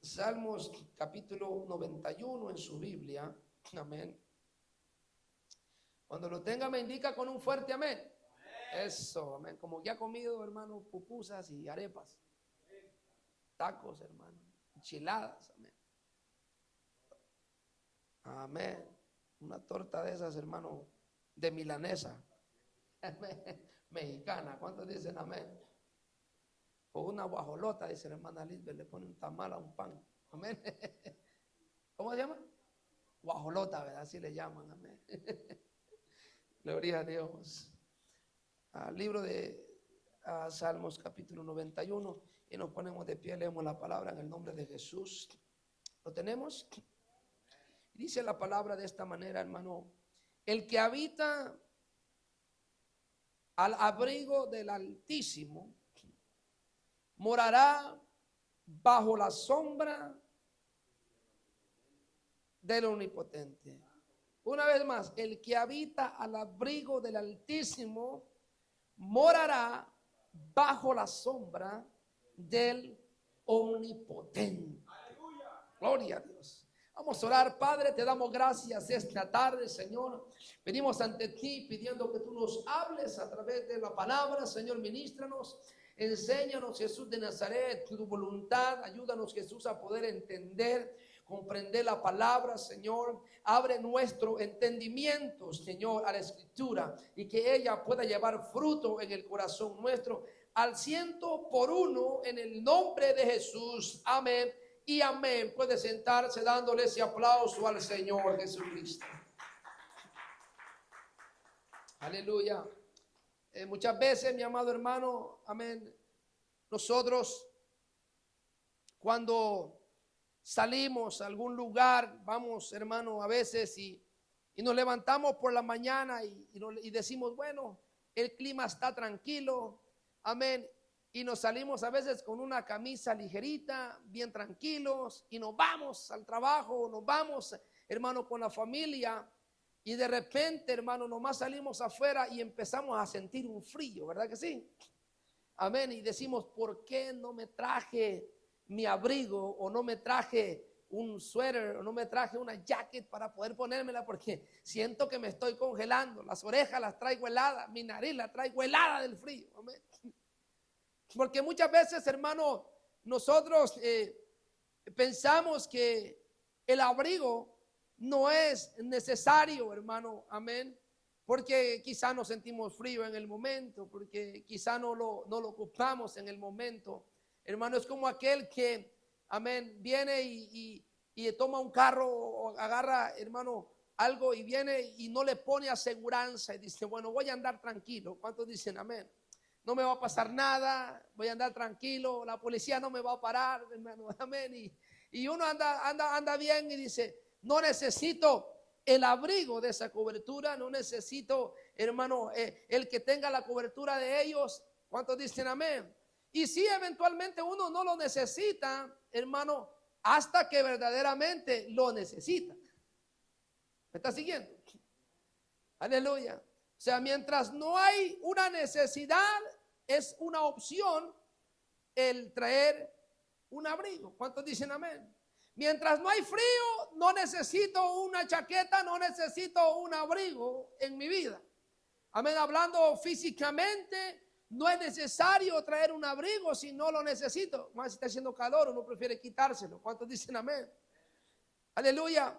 Salmos capítulo 91 en su Biblia. Amén. Cuando lo tenga me indica con un fuerte amén. Eso, amén. Como que ha comido, hermano, pupusas y arepas. Tacos, hermano. Enchiladas, amén. Amén. Una torta de esas, hermano, de milanesa. Mexicana. ¿Cuántos dicen amén? O una guajolota, dice la hermana Lisbeth, le pone un tamal a un pan. Amén. ¿Cómo se llama? Guajolota, ¿verdad? Así le llaman. Amén. Gloria a Dios. Al libro de Salmos capítulo 91 y nos ponemos de pie, leemos la palabra en el nombre de Jesús. ¿Lo tenemos? Dice la palabra de esta manera, hermano: el que habita al abrigo del Altísimo morará bajo la sombra del Omnipotente. Una vez más, el que habita al abrigo del Altísimo morará bajo la sombra del Omnipotente. Gloria a Dios. Vamos a orar. Padre, te damos gracias esta tarde, Señor. Venimos ante ti pidiendo que tú nos hables a través de la palabra. Señor, ministranos, enséñanos, Jesús de Nazaret, tu voluntad. Ayúdanos, Jesús, a poder entender, comprender la palabra, Señor. Abre nuestro entendimiento, Señor, a la Escritura, y que ella pueda llevar fruto en el corazón nuestro al 100% en el nombre de Jesús. Amén y amén. Puede sentarse dándole ese aplauso al Señor Jesucristo. Aleluya. Muchas veces, mi amado hermano, amén, nosotros cuando salimos a algún lugar, vamos, hermano, a veces y nos levantamos por la mañana y decimos, bueno, el clima está tranquilo, amén, y nos salimos a veces con una camisa ligerita, bien tranquilos, y nos vamos al trabajo, nos vamos, hermano, con la familia, y de repente, hermano, nomás salimos afuera y empezamos a sentir un frío, ¿verdad que sí? Amén, y decimos, ¿por qué no me traje mi abrigo, o no me traje un suéter, o no me traje una jacket para poder ponérmela, porque siento que me estoy congelando? Las orejas las traigo heladas, mi nariz la traigo helada del frío. Amén. Porque muchas veces, hermano, nosotros pensamos que el abrigo no es necesario, hermano, amén, porque quizá nos sentimos frío en el momento, porque quizá no lo ocupamos en el momento. Hermano, es como aquel que, amén, viene y toma un carro o agarra, hermano, algo y viene y no le pone aseguranza y dice, bueno, voy a andar tranquilo. ¿Cuántos dicen amén? No me va a pasar nada, voy a andar tranquilo, la policía no me va a parar, hermano, amén. Y uno anda bien y dice, no necesito el abrigo de esa cobertura, no necesito, hermano, el que tenga la cobertura de ellos. ¿Cuántos dicen amén? Y si eventualmente uno no lo necesita, hermano, hasta que verdaderamente lo necesita. ¿Me está siguiendo? Aleluya. O sea, mientras no hay una necesidad, es una opción el traer un abrigo. ¿Cuántos dicen amén? Mientras no hay frío, no necesito una chaqueta, no necesito un abrigo en mi vida. Amén. Hablando físicamente, no es necesario traer un abrigo si no lo necesito. Más si está haciendo calor, uno prefiere quitárselo. ¿Cuántos dicen amén? Aleluya.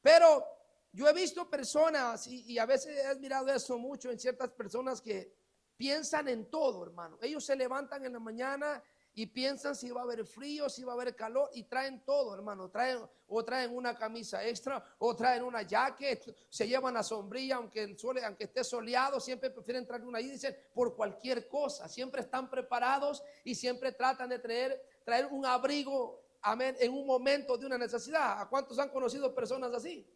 Pero yo he visto personas y a veces he admirado eso mucho en ciertas personas que piensan en todo, hermano. Ellos se levantan en la mañana y piensan si va a haber frío, si va a haber calor, y traen todo, hermano. Traen una camisa extra, o traen una jacket, se llevan la sombrilla, aunque esté soleado, siempre prefieren traer una y dicen por cualquier cosa. Siempre están preparados y siempre tratan de traer un abrigo, amén, en un momento de una necesidad. ¿A cuántos han conocido personas así?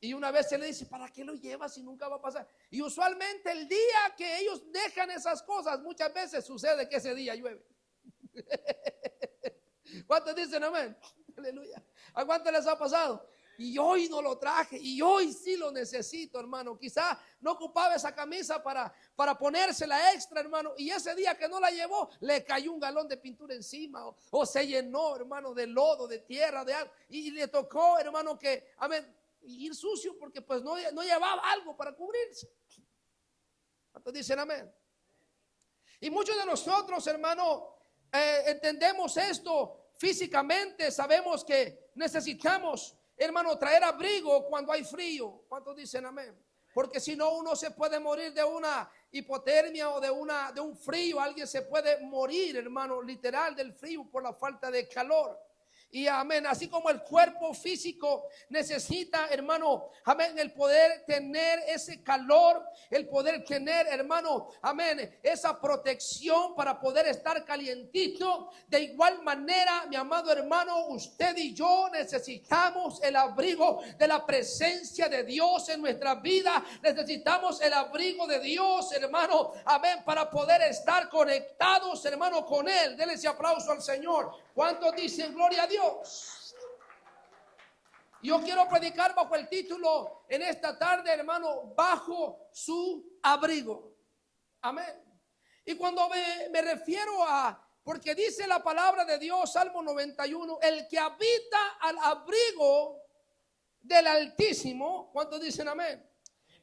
Y una vez se le dice, ¿para qué lo llevas si nunca va a pasar? Y usualmente el día que ellos dejan esas cosas, muchas veces sucede que ese día llueve. ¿Cuántos dicen amén? Aleluya. ¿A cuántos les ha pasado? Y hoy no lo traje y hoy sí lo necesito, hermano. Quizá no ocupaba esa camisa para ponérsela extra, hermano. Y ese día que no la llevó, le cayó un galón de pintura encima o se llenó, hermano, de lodo, de tierra, de algo. Y le tocó, hermano, que, amén, ir sucio porque pues no llevaba algo para cubrirse. ¿Cuántos dicen amén? Y muchos de nosotros, hermano, entendemos esto físicamente. Sabemos que necesitamos, hermano, traer abrigo cuando hay frío. ¿Cuántos dicen amén? Porque si no, uno se puede morir de una hipotermia o de un frío. Alguien se puede morir, hermano, literal del frío por la falta de calor. Y amén, así como el cuerpo físico necesita, hermano, amén, el poder tener ese calor, el poder tener, hermano, amén, esa protección para poder estar calientito. De igual manera, mi amado hermano, usted y yo necesitamos el abrigo de la presencia de Dios en nuestra vida. Necesitamos el abrigo de Dios, hermano, amén, para poder estar conectados, hermano, con Él. Denle ese aplauso al Señor. ¿Cuántos dicen gloria a Dios? Yo quiero predicar bajo el título en esta tarde, hermano, bajo su abrigo. Amén. Y cuando me refiero porque dice la palabra de Dios, Salmo 91, el que habita al abrigo del Altísimo, ¿cuántos dicen amén?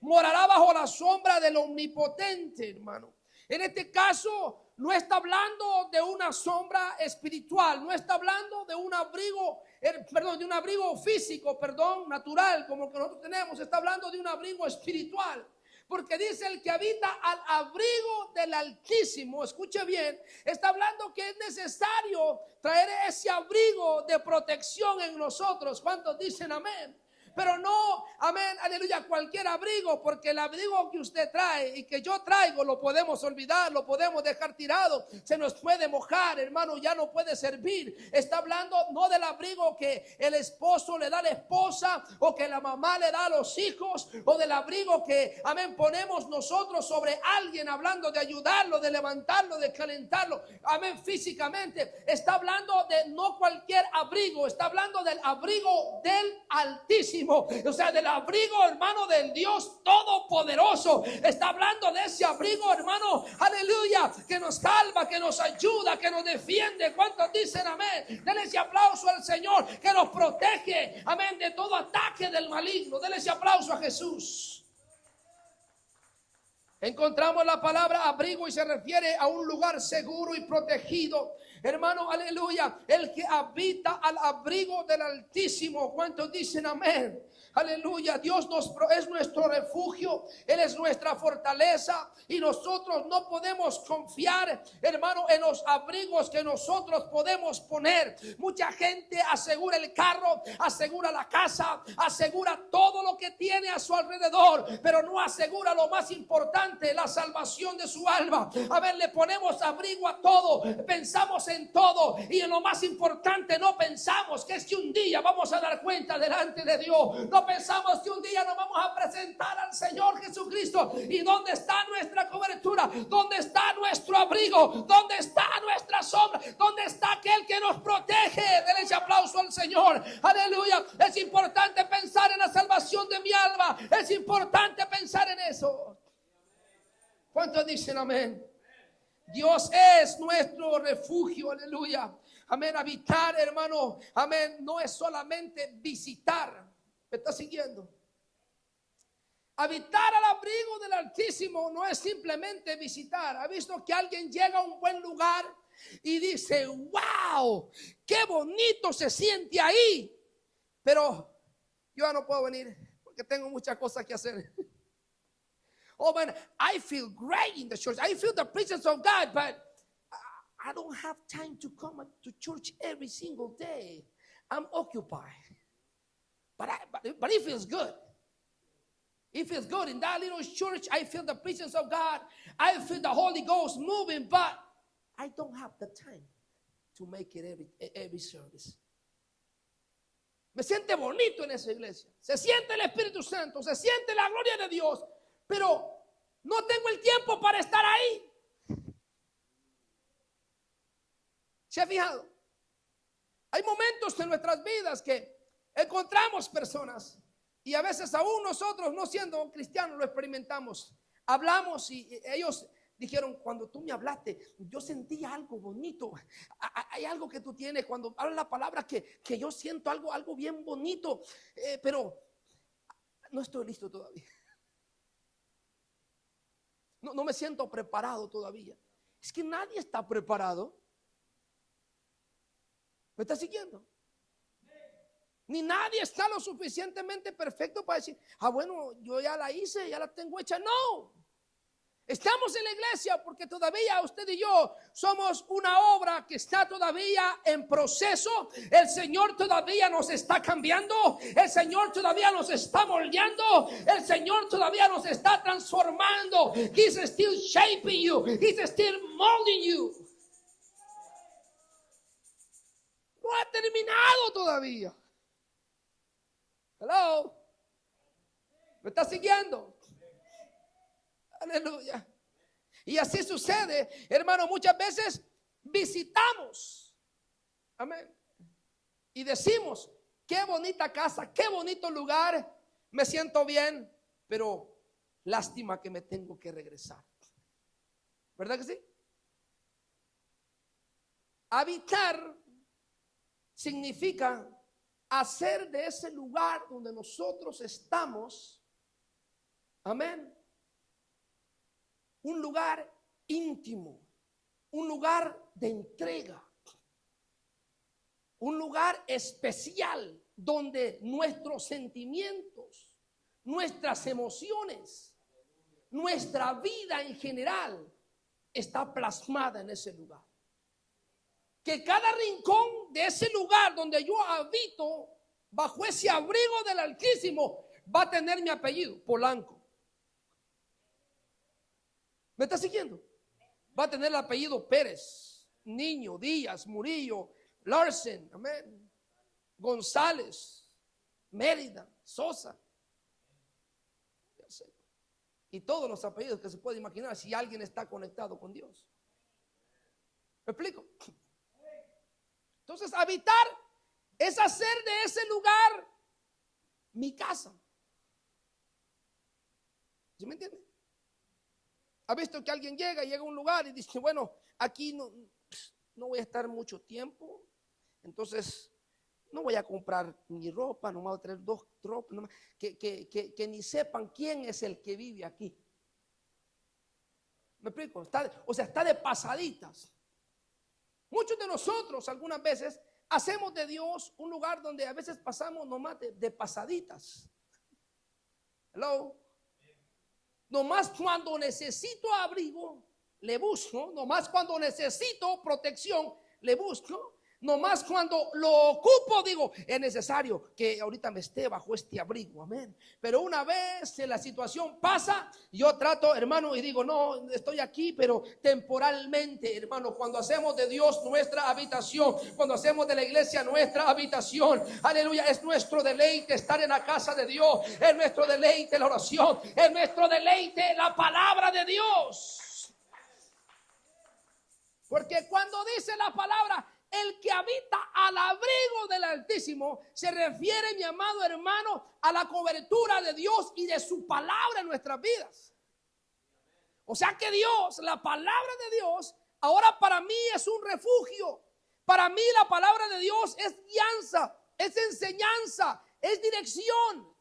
Morará bajo la sombra del Omnipotente, hermano. En este caso, no está hablando de una sombra espiritual, no está hablando de un abrigo, de un abrigo físico, natural, como que nosotros tenemos. Está hablando de un abrigo espiritual. Porque dice el que habita al abrigo del Altísimo, escuche bien, está hablando que es necesario traer ese abrigo de protección en nosotros. ¿Cuántos dicen amén? Pero no, amén, aleluya, cualquier abrigo, porque el abrigo que usted trae y que yo traigo lo podemos olvidar, lo podemos dejar tirado, se nos puede mojar, hermano, ya no puede servir. Está hablando no del abrigo que el esposo le da a la esposa o que la mamá le da a los hijos, o del abrigo que, amén, ponemos nosotros sobre alguien, hablando de ayudarlo, de levantarlo, de calentarlo, amén, físicamente. Está hablando de no cualquier abrigo, está hablando del abrigo del Altísimo. O sea, del abrigo, hermano, del Dios Todopoderoso. Está hablando de ese abrigo, hermano, aleluya, que nos salva, que nos ayuda, que nos defiende. ¿Cuántos dicen amén? Denle ese aplauso al Señor, que nos protege, amén, de todo ataque del maligno. Denle ese aplauso a Jesús. Encontramos la palabra abrigo y se refiere a un lugar seguro y protegido. Hermano, aleluya, el que habita al abrigo del Altísimo. ¿Cuántos dicen amén? Aleluya, Dios es nuestro refugio, Él es nuestra fortaleza y nosotros no podemos confiar, hermano, en los abrigos que nosotros podemos poner. Mucha gente asegura el carro, asegura la casa, asegura todo lo que tiene a su alrededor, pero no asegura lo más importante, la salvación de su alma. A ver, le ponemos abrigo a todo, pensamos en todo y en lo más importante no pensamos que es que un día vamos a dar cuenta delante de Dios. No pensamos que un día nos vamos a presentar al Señor Jesucristo. ¿Y dónde está nuestra cobertura? ¿Dónde está nuestro abrigo? ¿Dónde está nuestra sombra? ¿Dónde está aquel que nos protege? Denle ese aplauso al Señor. Aleluya. Es importante pensar en la salvación de mi alma. Es importante pensar en eso. ¿Cuántos dicen amén? Dios es nuestro refugio, aleluya. Amén, habitar, hermano, amén, no es solamente visitar. ¿Me está siguiendo? Habitar al abrigo del Altísimo no es simplemente visitar. ¿Ha visto que alguien llega a un buen lugar y dice, wow, qué bonito se siente ahí? Pero yo ya no puedo venir porque tengo muchas cosas que hacer. Oh man, I feel great in the church. I feel the presence of God, but I don't have time to come to church every single day. I'm occupied. But it feels good. It feels good. In that little church, I feel the presence of God. I feel the Holy Ghost moving, but I don't have the time to make it every service. Me siente bonito en esa iglesia. Se siente el Espíritu Santo, se siente la gloria de Dios, pero no tengo el tiempo para estar ahí. ¿Se ha fijado? Hay momentos en nuestras vidas que Encontramos personas y a veces aún nosotros, no siendo cristianos, lo experimentamos. Hablamos y ellos dijeron: cuando tú me hablaste, yo sentí algo bonito. Hay algo que tú tienes cuando hablas la palabra que yo siento algo bien bonito, pero no estoy listo todavía. No me siento preparado todavía. Es que nadie está preparado. ¿Me está siguiendo? Ni nadie está lo suficientemente perfecto para decir: bueno, yo ya la hice, ya la tengo hecha. No. Estamos en la iglesia porque todavía usted y yo somos una obra que está todavía en proceso. El Señor todavía nos está cambiando. El Señor todavía nos está moldeando. El Señor todavía nos está transformando. He's still shaping you. He's still molding you. No ha terminado todavía. Hello. ¿Me está siguiendo? Aleluya. Y así sucede, hermano. Muchas veces visitamos, amén, y decimos: qué bonita casa, qué bonito lugar, me siento bien, pero lástima que me tengo que regresar. ¿Verdad que sí? Habitar significa hacer de ese lugar donde nosotros estamos, amén, un lugar íntimo, un lugar de entrega, un lugar especial donde nuestros sentimientos, nuestras emociones, nuestra vida en general está plasmada en ese lugar. Que cada rincón de ese lugar donde yo habito, bajo ese abrigo del Altísimo, va a tener mi apellido: Polanco. ¿Me está siguiendo? Va a tener el apellido Pérez, Niño, Díaz, Murillo, Larsen, amén, González, Mérida, Sosa. Y todos los apellidos que se puede imaginar si alguien está conectado con Dios. ¿Me explico? Entonces, habitar es hacer de ese lugar mi casa. ¿Sí me entiende? ¿Ha visto que alguien llega a un lugar y dice: bueno, aquí no voy a estar mucho tiempo, entonces no voy a comprar ni ropa, no voy a traer dos ropas, que ni sepan quién es el que vive aquí? ¿Me explico? Está de pasaditas. Muchos de nosotros algunas veces hacemos de Dios un lugar donde a veces pasamos nomás de pasaditas. Hello. Nomás cuando necesito abrigo, le busco. Nomás cuando necesito protección, le busco. Nomás cuando lo ocupo, digo: es necesario que ahorita me esté bajo este abrigo, amén. Pero una vez la situación pasa, yo trato, hermano, y digo: no, estoy aquí, pero temporalmente, hermano. Cuando hacemos de Dios nuestra habitación, cuando hacemos de la iglesia nuestra habitación, aleluya, es nuestro deleite estar en la casa de Dios, es nuestro deleite la oración, es nuestro deleite la palabra de Dios. Porque cuando dice la palabra: el que habita al abrigo del Altísimo, se refiere, mi amado hermano, a la cobertura de Dios y de su palabra en nuestras vidas. O sea que Dios, la palabra de Dios, ahora para mí es un refugio. Para mí la palabra de Dios es guianza, es enseñanza, es dirección.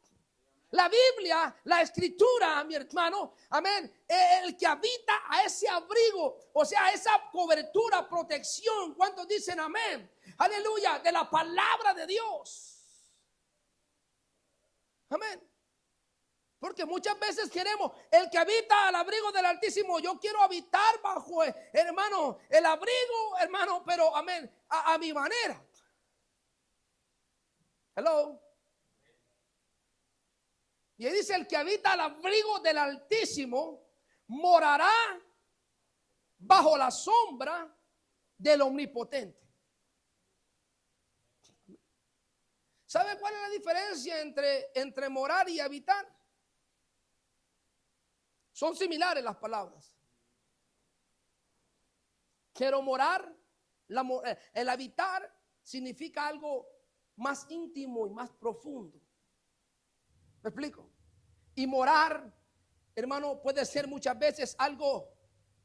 La Biblia, la escritura, mi hermano, amén, el que habita a ese abrigo, o sea, esa cobertura, protección. ¿Cuántos dicen amén? Aleluya, de la palabra de Dios. Amén. Porque muchas veces queremos, el que habita al abrigo del Altísimo, yo quiero habitar bajo, hermano, el abrigo, hermano, pero amén, a mi manera. Hello. Y ahí dice: el que habita al abrigo del Altísimo morará bajo la sombra del Omnipotente. ¿Sabe cuál es la diferencia entre morar y habitar? Son similares las palabras. Quiero morar, el habitar significa algo más íntimo y más profundo. ¿Me explico? Y morar, hermano, puede ser muchas veces algo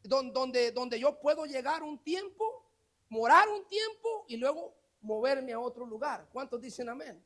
donde yo puedo llegar un tiempo, morar un tiempo y luego moverme a otro lugar. ¿Cuántos dicen amén?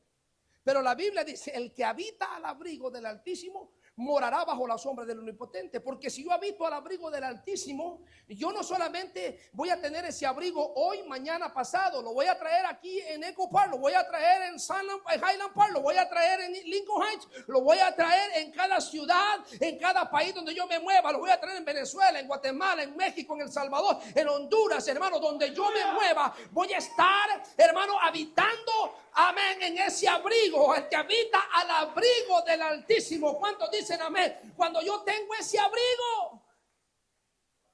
Pero la Biblia dice, el que habita al abrigo del Altísimo morará bajo la sombra del Omnipotente. Porque si yo habito al abrigo del Altísimo, yo no solamente voy a tener ese abrigo hoy, mañana, pasado, lo voy a traer aquí en Echo Park, lo voy a traer en Highland Park, lo voy a traer en Lincoln Heights, lo voy a traer en cada ciudad, en cada país donde yo me mueva, lo voy a traer en Venezuela, en Guatemala, en México, en El Salvador, en Honduras, hermano, donde yo me mueva, voy a estar, hermano, habitando, amén, en ese abrigo, el que habita al abrigo del Altísimo. ¿Cuántos dicen amén? Cuando yo tengo ese abrigo,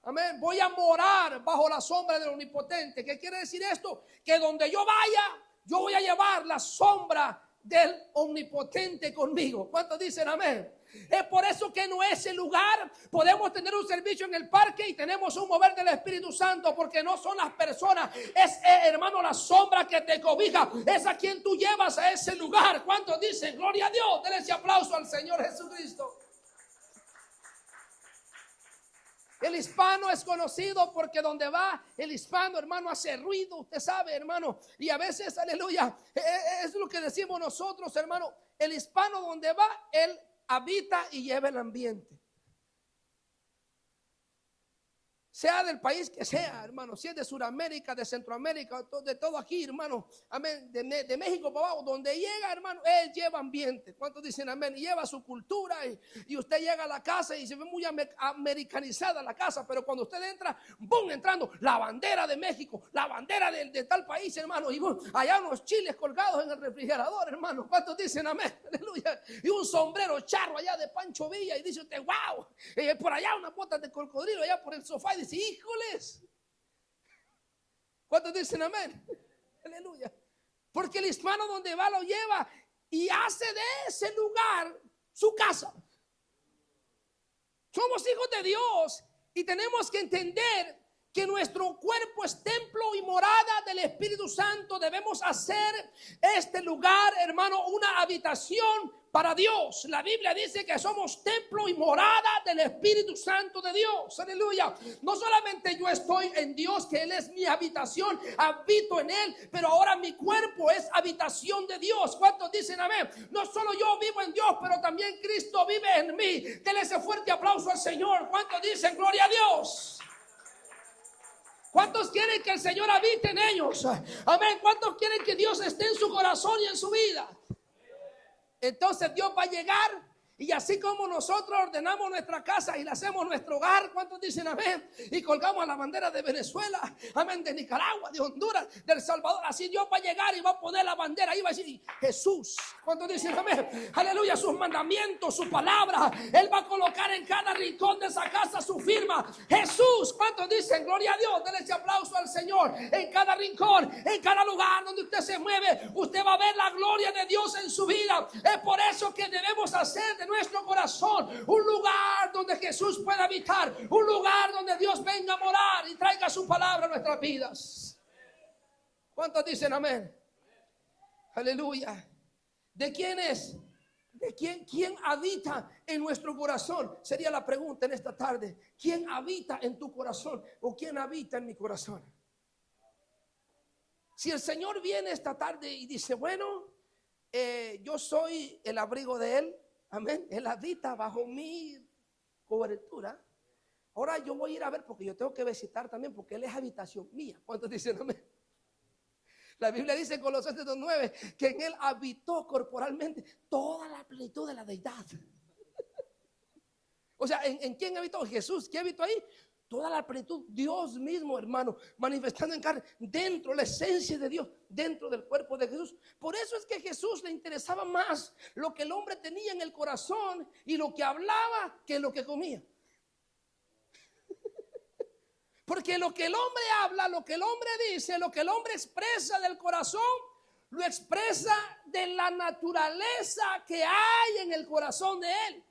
amén, voy a morar bajo la sombra del Omnipotente. ¿Qué quiere decir esto? Que donde yo vaya, yo voy a llevar la sombra del Omnipotente conmigo. ¿Cuántos dicen amén? Es por eso que en ese lugar podemos tener un servicio en el parque y tenemos un mover del Espíritu Santo, porque no son las personas, es hermano la sombra que te cobija, es a quien tú llevas a ese lugar. ¿Cuántos dicen gloria a Dios? Denle ese aplauso al Señor Jesucristo. El hispano es conocido porque donde va el hispano, hermano, hace ruido, usted sabe, hermano, y a veces, aleluya, es lo que decimos nosotros, hermano, el hispano donde va, él habita y lleva el ambiente. Sea del país que sea, hermano, si es de Sudamérica, de Centroamérica, de todo aquí, hermano, amén, de México para abajo, donde llega, hermano, él lleva ambiente. ¿Cuántos dicen amén? Y lleva su cultura y usted llega a la casa y se ve muy americanizada la casa, pero cuando usted entra, ¡bum!, entrando, la bandera de México, la bandera de tal país, hermano, y ¡bum!, allá unos chiles colgados en el refrigerador, hermano. ¿Cuántos dicen amén? Aleluya. Y un sombrero charro allá de Pancho Villa y dice usted, wow, por allá unas botas de cocodrilo, allá por el sofá, y dice, híjoles. ¿Cuántos dicen amén? Aleluya. Porque el hispano donde va lo lleva y hace de ese lugar su casa. Somos hijos de Dios y tenemos que entender que nuestro cuerpo es templo y morada del Espíritu Santo. Debemos hacer este lugar, hermano, una habitación para Dios. La Biblia dice que somos templo y morada del Espíritu Santo de Dios. Aleluya. No solamente yo estoy en Dios, que Él es mi habitación, habito en Él, pero ahora mi cuerpo es habitación de Dios. ¿Cuántos dicen amén? No solo yo vivo en Dios, pero también Cristo vive en mí. Denle ese fuerte aplauso al Señor. ¿Cuántos dicen gloria a Dios? ¿Cuántos quieren que el Señor habite en ellos? Amén. ¿Cuántos quieren que Dios esté en su corazón y en su vida? Entonces Dios va a llegar. Y así como nosotros ordenamos nuestra casa y la hacemos nuestro hogar, ¿cuántos dicen amén? Y colgamos la bandera de Venezuela, amén, de Nicaragua, de Honduras, de El Salvador. Así Dios va a llegar y va a poner la bandera y va a decir Jesús. ¿Cuántos dicen amén? Aleluya, sus mandamientos, su palabra. Él va a colocar en cada rincón de esa casa su firma. Jesús. ¿Cuántos dicen gloria a Dios? Denle ese aplauso al Señor. En cada rincón, en cada lugar donde usted se mueve, usted va a ver la gloria de Dios en su vida. Es por eso que debemos hacer de nuestro corazón un lugar donde Jesús pueda habitar, un lugar donde Dios venga a morar y traiga su palabra a nuestras vidas. ¿Cuántos dicen amén? Aleluya. ¿De quién es? ¿De quién habita en nuestro corazón? Sería la pregunta en esta tarde. ¿Quién habita en tu corazón o quién habita en mi corazón? Si el Señor viene esta tarde y dice, bueno, yo soy el abrigo de Él, amén, Él habita bajo mi cobertura. Ahora yo voy a ir a ver porque yo tengo que visitar también porque Él es habitación mía. ¿Cuántos dicen amén? La Biblia dice en Colosenses 2:9 que en Él habitó corporalmente toda la plenitud de la deidad. O sea, ¿en quién habitó? Jesús. ¿Quién habitó ahí? Toda la plenitud, Dios mismo, hermano, manifestando en carne, dentro, la esencia de Dios, dentro del cuerpo de Jesús. Por eso es que a Jesús le interesaba más lo que el hombre tenía en el corazón y lo que hablaba que lo que comía. Porque lo que el hombre habla, lo que el hombre dice, lo que el hombre expresa del corazón, lo expresa de la naturaleza que hay en el corazón de él.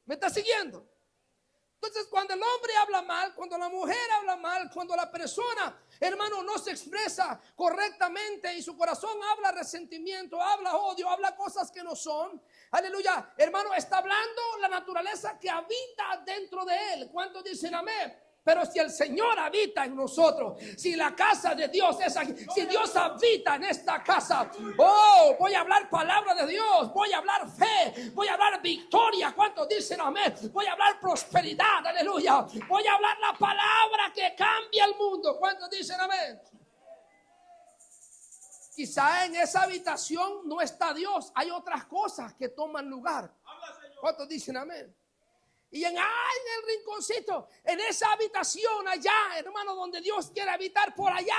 ¿Me está siguiendo? Entonces, cuando el hombre habla mal, cuando la mujer habla mal, cuando la persona hermano, no se expresa correctamente y su corazón habla resentimiento, habla odio, habla cosas que no son. Aleluya, hermano, está hablando la naturaleza que habita dentro de él. ¿Cuántos dicen amén? Pero si el Señor habita en nosotros, si la casa de Dios es aquí, si Dios habita en esta casa, oh, voy a hablar palabra de Dios, voy a hablar fe, voy a hablar victoria. ¿Cuántos dicen amén? Voy a hablar prosperidad, aleluya. Voy a hablar la palabra que cambia el mundo. ¿Cuántos dicen amén? Quizá en esa habitación no está Dios, hay otras cosas que toman lugar. ¿Cuántos dicen amén? Y en el rinconcito, en esa habitación allá, hermano, donde Dios quiere habitar, por allá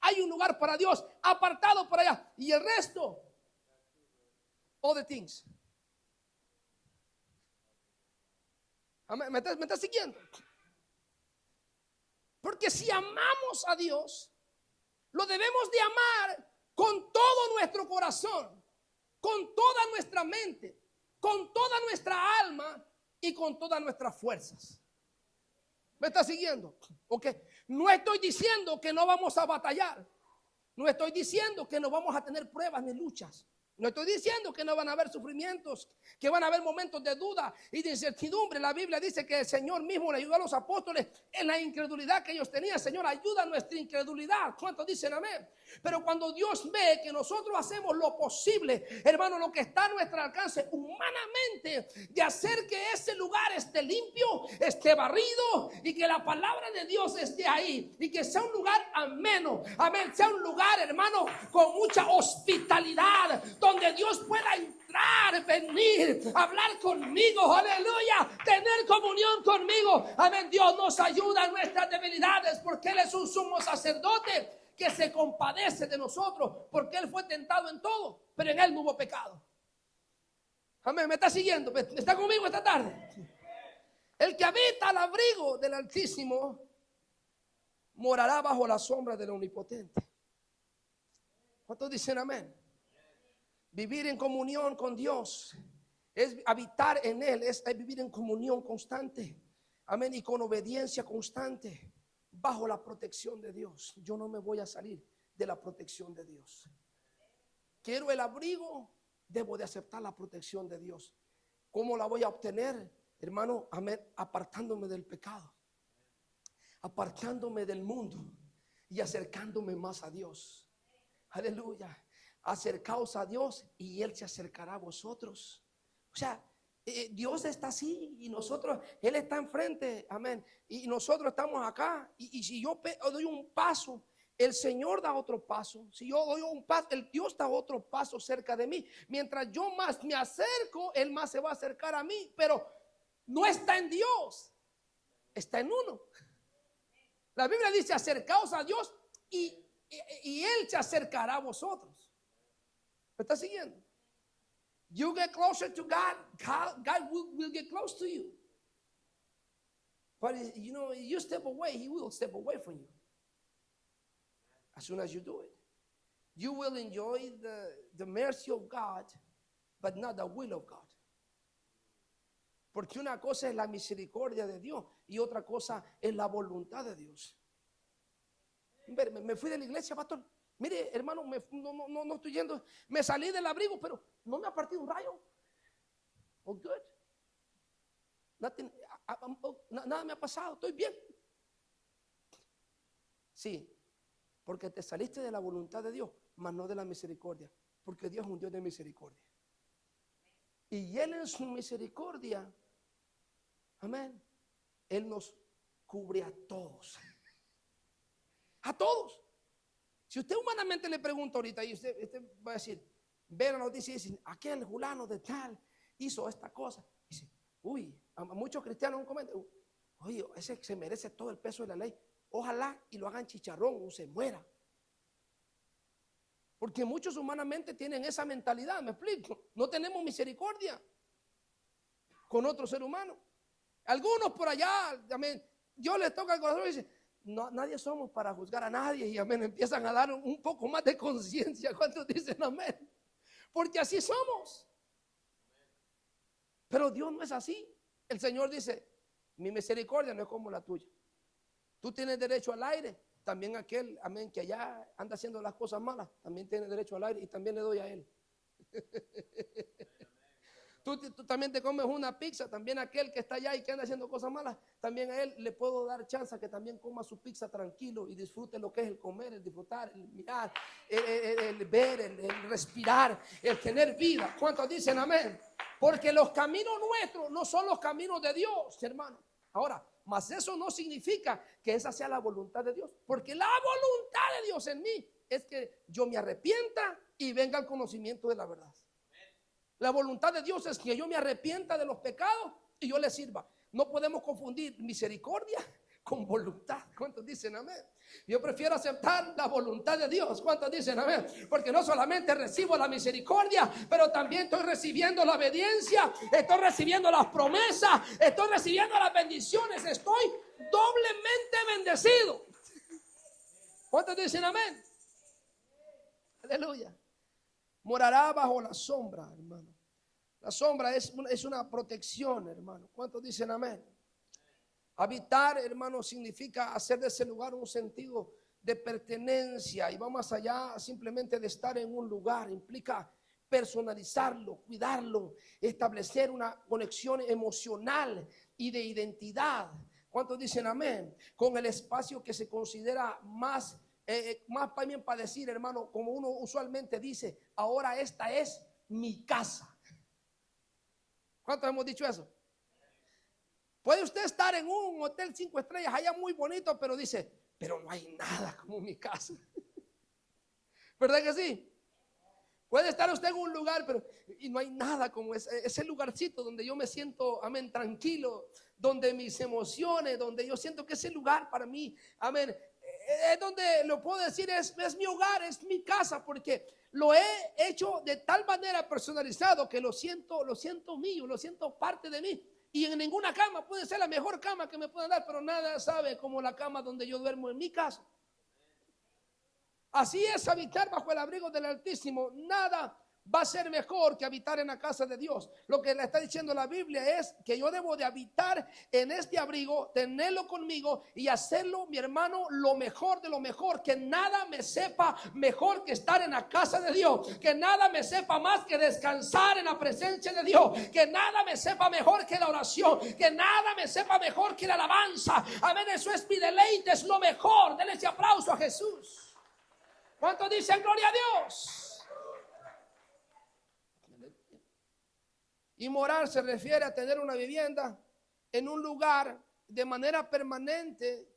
hay un lugar para Dios, apartado por allá. Y el resto, all the things. ¿Me estás siguiendo? Porque si amamos a Dios, lo debemos de amar con todo nuestro corazón, con toda nuestra mente, con toda nuestra alma y con todas nuestras fuerzas. ¿Me está siguiendo? Ok. No estoy diciendo que no vamos a batallar. No estoy diciendo que no vamos a tener pruebas ni luchas. No estoy diciendo que no van a haber sufrimientos, que van a haber momentos de duda y de incertidumbre. La Biblia dice que el Señor mismo le ayudó a los apóstoles en la incredulidad que ellos tenían. Señor, ayuda a nuestra incredulidad. ¿Cuántos dicen amén? Pero cuando Dios ve que nosotros hacemos lo posible, hermano, lo que está a nuestro alcance humanamente, de hacer que ese lugar esté limpio, esté barrido y que la palabra de Dios esté ahí y que sea un lugar ameno, amén, sea un lugar, hermano, con mucha hospitalidad, donde Dios pueda entrar, venir, hablar conmigo, aleluya, tener comunión conmigo, amén. Dios nos ayuda en nuestras debilidades porque Él es un sumo sacerdote que se compadece de nosotros, porque Él fue tentado en todo, pero en Él no hubo pecado. Amén, ¿me está siguiendo? ¿Está conmigo esta tarde? El que habita al abrigo del Altísimo morará bajo la sombra del Omnipotente. ¿Cuántos dicen amén? Vivir en comunión con Dios es habitar en Él, es vivir en comunión constante, amén, y con obediencia constante, bajo la protección de Dios. Yo no me voy a salir de la protección de Dios. Quiero el abrigo, debo de aceptar la protección de Dios. ¿Cómo la voy a obtener, hermano? Amén, apartándome del pecado, apartándome del mundo y acercándome más a Dios. Aleluya. Acercaos a Dios y Él se acercará a vosotros. O sea, Dios está así y nosotros, Él está enfrente, amén, y nosotros estamos acá. Y si yo doy un paso, el Señor da otro paso. Si yo doy un paso, el Dios da otro paso cerca de mí. Mientras yo más me acerco, Él más se va a acercar a mí. Pero no está en Dios, está en uno. La Biblia dice: acercaos a Dios y Él se acercará a vosotros. ¿Me está siguiendo? You get closer to God, God will get close to you. But you know, you step away, He will step away from you. As soon as you do it, you will enjoy the mercy of God, but not the will of God. Porque una cosa es la misericordia de Dios y otra cosa es la voluntad de Dios. Me fui de la iglesia, pastor. Mire, hermano, no estoy yendo. Me salí del abrigo, pero no me ha partido un rayo. Oh, good. Nada me ha pasado, estoy bien. Sí, porque te saliste de la voluntad de Dios, mas no de la misericordia. Porque Dios es un Dios de misericordia. Y Él en su misericordia, amén, Él nos cubre a todos. A todos. Si usted humanamente le pregunta ahorita y usted va a decir, ve la noticia y dice, aquel fulano de tal hizo esta cosa. Y dice, uy, a muchos cristianos comentan, oye, ese se merece todo el peso de la ley. Ojalá y lo hagan chicharrón o se muera. Porque muchos humanamente tienen esa mentalidad, me explico. No tenemos misericordia con otro ser humano. Algunos por allá, amén, Dios les toca el corazón y dice, no, nadie somos para juzgar a nadie. Y amén, empiezan a dar un poco más de conciencia. ¿Cuántos dicen amén? Porque así somos. Pero Dios no es así. El Señor dice, mi misericordia no es como la tuya. Tú tienes derecho al aire, también aquel, amén, que allá anda haciendo las cosas malas, también tiene derecho al aire y también le doy a él. Tú también te comes una pizza, también aquel que está allá y que anda haciendo cosas malas, también a él le puedo dar chance que también coma su pizza tranquilo y disfrute lo que es el comer, el disfrutar, el mirar, el ver, el respirar, el tener vida. ¿Cuántos dicen amén? Porque los caminos nuestros no son los caminos de Dios, hermano. Ahora, mas eso no significa que esa sea la voluntad de Dios, porque la voluntad de Dios en mí es que yo me arrepienta y venga al conocimiento de la verdad. La voluntad de Dios es que yo me arrepienta de los pecados y yo le sirva. No podemos confundir misericordia con voluntad. ¿Cuántos dicen amén? Yo prefiero aceptar la voluntad de Dios. ¿Cuántos dicen amén? Porque no solamente recibo la misericordia, pero también estoy recibiendo la obediencia, estoy recibiendo las promesas, estoy recibiendo las bendiciones, estoy doblemente bendecido. ¿Cuántos dicen amén? Aleluya. Morará bajo la sombra, hermano. La sombra es una protección, hermano. ¿Cuántos dicen amén? Habitar, hermano, significa hacer de ese lugar un sentido de pertenencia. Y va más allá simplemente de estar en un lugar. Implica personalizarlo, cuidarlo, establecer una conexión emocional y de identidad. ¿Cuántos dicen amén? Con el espacio que se considera más también para decir, hermano, como uno usualmente dice, ahora esta es mi casa. ¿Cuántos hemos dicho eso? Puede usted estar en un hotel 5 estrellas allá muy bonito, pero dice, pero no hay nada como mi casa. ¿Verdad que sí? Puede estar usted en un lugar, pero y no hay nada como ese lugarcito donde yo me siento, amén, tranquilo, donde mis emociones, donde yo siento que ese lugar para mí, amén, es donde lo puedo decir, es mi hogar, es mi casa, porque lo he hecho de tal manera personalizado que lo siento mío, lo siento parte de mí. Y en ninguna cama puede ser la mejor cama que me puedan dar, pero nada sabe como la cama donde yo duermo en mi casa. Así es habitar bajo el abrigo del Altísimo. Nada va a ser mejor que habitar en la casa de Dios. Lo que le está diciendo la Biblia es que yo debo de habitar en este abrigo, tenerlo conmigo y hacerlo, mi hermano, lo mejor de lo mejor. Que nada me sepa mejor que estar en la casa de Dios. Que nada me sepa más que descansar en la presencia de Dios. Que nada me sepa mejor que la oración. Que nada me sepa mejor que la alabanza. Amén, eso es mi deleite, es lo mejor. Denle ese aplauso a Jesús. ¿Cuántos dicen gloria a Dios? Y morar se refiere a tener una vivienda en un lugar de manera permanente,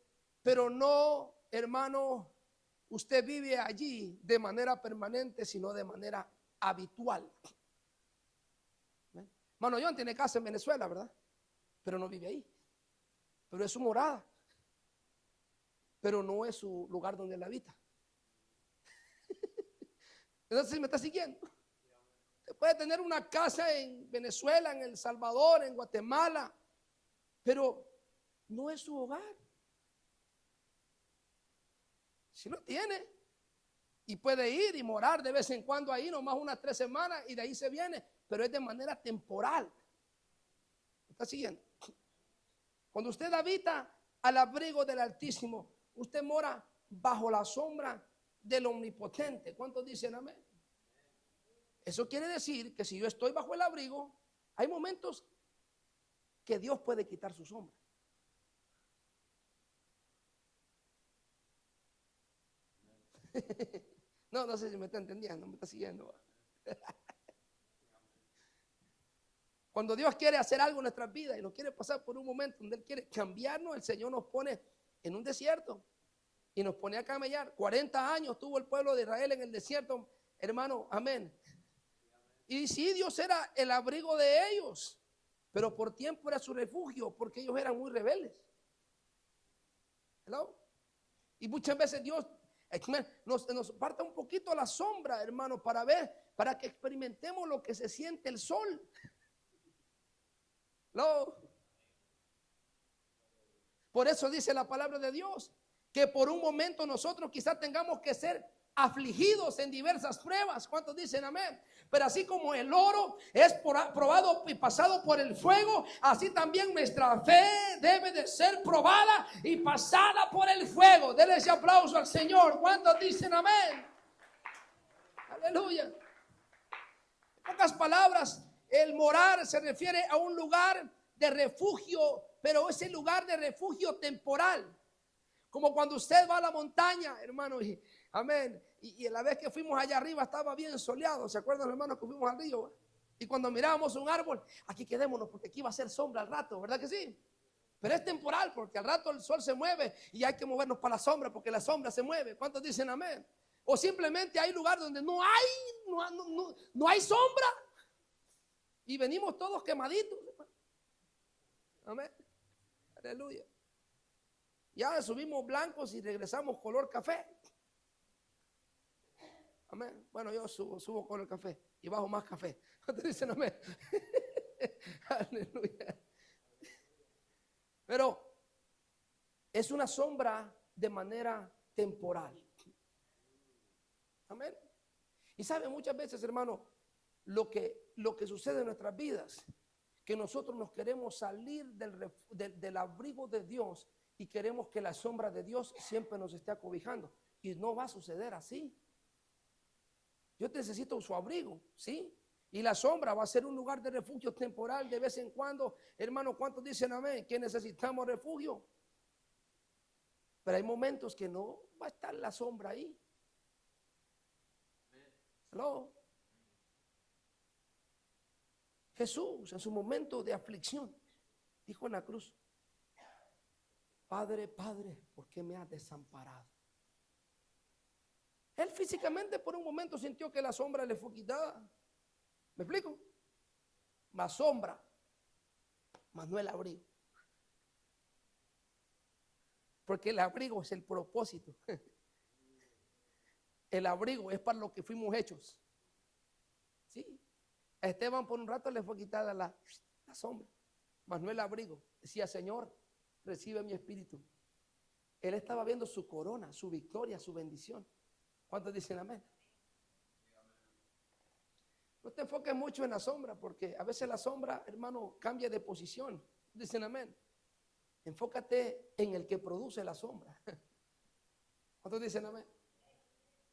pero no, hermano, usted vive allí de manera permanente, sino de manera habitual. Hermano, John tiene casa en Venezuela, ¿verdad? Pero no vive ahí. Pero es su morada. Pero no es su lugar donde él habita. Entonces, ¿me está siguiendo? Usted puede tener una casa en Venezuela, en El Salvador, en Guatemala, pero no es su hogar. Si lo tiene y puede ir y morar de vez en cuando ahí, nomás unas 3 semanas y de ahí se viene, pero es de manera temporal. ¿Me está siguiendo? Cuando usted habita al abrigo del Altísimo, usted mora bajo la sombra del Omnipotente. ¿Cuántos dicen amén? Eso quiere decir que si yo estoy bajo el abrigo, hay momentos que Dios puede quitar su sombra. No sé si me está entendiendo, me está siguiendo. Cuando Dios quiere hacer algo en nuestras vidas y nos quiere pasar por un momento donde Él quiere cambiarnos, el Señor nos pone en un desierto y nos pone a camellar. 40 años tuvo el pueblo de Israel en el desierto, hermano, amén. Y sí, Dios era el abrigo de ellos, pero por tiempo era su refugio, porque ellos eran muy rebeldes. ¿Hello? Y muchas veces Dios nos parta un poquito la sombra, hermano, para ver, para que experimentemos lo que se siente el sol. ¿Hello? Por eso dice la palabra de Dios, que por un momento nosotros quizás tengamos que ser afligidos en diversas pruebas. ¿Cuántos dicen amén? Pero así como el oro es probado y pasado por el fuego, así también nuestra fe debe de ser probada y pasada por el fuego. Denle ese aplauso al Señor. ¿Cuántos dicen amén? Aleluya. En pocas palabras, el morar se refiere a un lugar de refugio, pero ese lugar de refugio temporal. Como cuando usted va a la montaña, hermano, y amén. Y la vez que fuimos allá arriba estaba bien soleado. ¿Se acuerdan, hermanos, que fuimos al río? Y cuando mirábamos un árbol, aquí quedémonos porque aquí va a ser sombra al rato, ¿verdad que sí? Pero es temporal porque al rato el sol se mueve y hay que movernos para la sombra porque la sombra se mueve. ¿Cuántos dicen amén? O simplemente hay lugar donde no hay sombra y venimos todos quemaditos. Amén. Aleluya. Ya subimos blancos y regresamos color café. Amén. Bueno, yo subo color café y bajo más café. ¿Cuántos dicen amén? Aleluya. Pero es una sombra de manera temporal. Amén. Y sabe, muchas veces, hermano, lo que sucede en nuestras vidas, que nosotros nos queremos salir del abrigo de Dios y queremos que la sombra de Dios siempre nos esté acobijando. Y no va a suceder así. Yo necesito su abrigo, ¿sí? Y la sombra va a ser un lugar de refugio temporal de vez en cuando. Hermano, ¿cuántos dicen amén? Que necesitamos refugio. Pero hay momentos que no va a estar la sombra ahí. Hello. Jesús en su momento de aflicción dijo en la cruz: Padre, Padre, ¿por qué me has desamparado? Él físicamente por un momento sintió que la sombra le fue quitada. ¿Me explico? Más sombra, más no el abrigo. Porque el abrigo es el propósito. El abrigo es para lo que fuimos hechos. ¿Sí? A Esteban por un rato le fue quitada la sombra, más no el abrigo. Decía: Señor, recibe mi espíritu. Él estaba viendo su corona, su victoria, su bendición. ¿Cuántos dicen amén? No te enfoques mucho en la sombra, porque a veces la sombra, hermano, cambia de posición. Dicen amén. Enfócate en el que produce la sombra. ¿Cuántos dicen amén?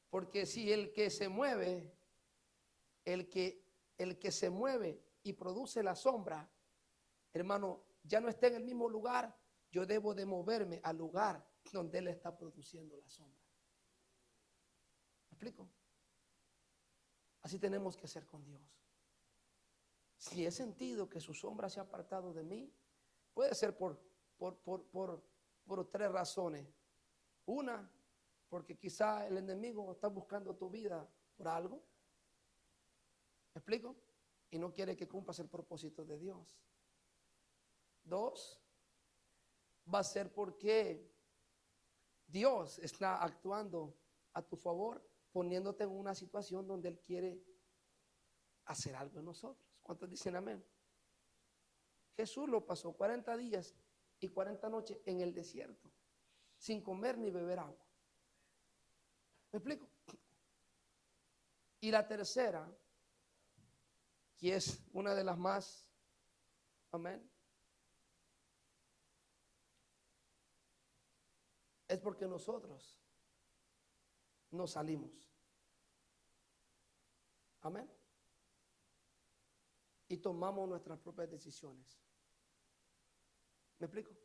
Porque si el que se mueve, el que se mueve y produce la sombra, hermano, ya no está en el mismo lugar, yo debo de moverme al lugar donde él está produciendo la sombra. ¿Me explico? Así tenemos que hacer con Dios. Si he sentido que su sombra se ha apartado de mí, puede ser por tres razones. Una, porque quizá el enemigo está buscando tu vida por algo. ¿Me explico? Y no quiere que cumplas el propósito de Dios. Dos, va a ser porque Dios está actuando a tu favor, poniéndote en una situación donde Él quiere hacer algo en nosotros. ¿Cuántos dicen amén? Jesús lo pasó 40 días y 40 noches en el desierto, sin comer ni beber agua. ¿Me explico? Y la tercera, que es una de las más, amén, es porque nosotros nos salimos. Amén. Y tomamos nuestras propias decisiones. ¿Me explico?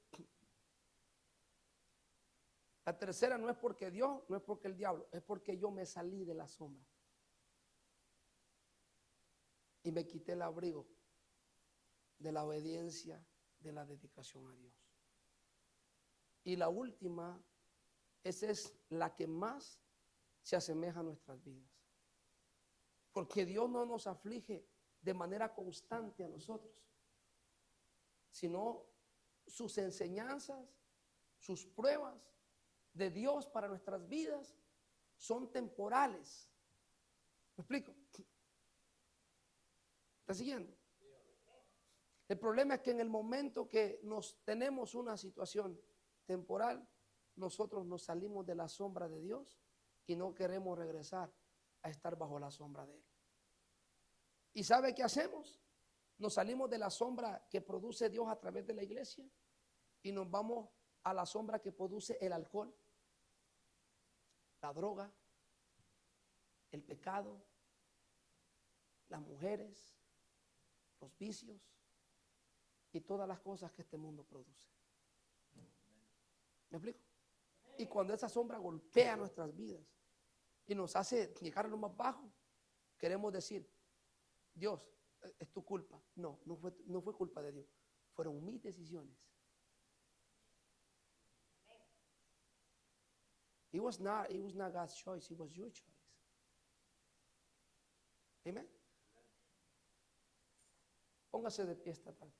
La tercera no es porque Dios, no es porque el diablo, es porque yo me salí de la sombra y me quité el abrigo de la obediencia, de la dedicación a Dios. Y la última, esa es la que más se asemeja a nuestras vidas. Porque Dios no nos aflige de manera constante a nosotros, sino sus enseñanzas, sus pruebas de Dios para nuestras vidas son temporales. ¿Me explico? ¿Está siguiendo? El problema es que en el momento que tenemos una situación temporal, nosotros nos salimos de la sombra de Dios y no queremos regresar a estar bajo la sombra de Él. ¿Y sabe qué hacemos? Nos salimos de la sombra que produce Dios a través de la iglesia y nos vamos a la sombra que produce el alcohol, la droga, el pecado, las mujeres, los vicios y todas las cosas que este mundo produce. ¿Me explico? Y cuando esa sombra golpea nuestras vidas y nos hace llegar a lo más bajo, queremos decir: Dios, es tu culpa. No, no fue culpa de Dios. Fueron mis decisiones. It was not God's choice, it was your choice. Amen. Póngase de pie esta tarde.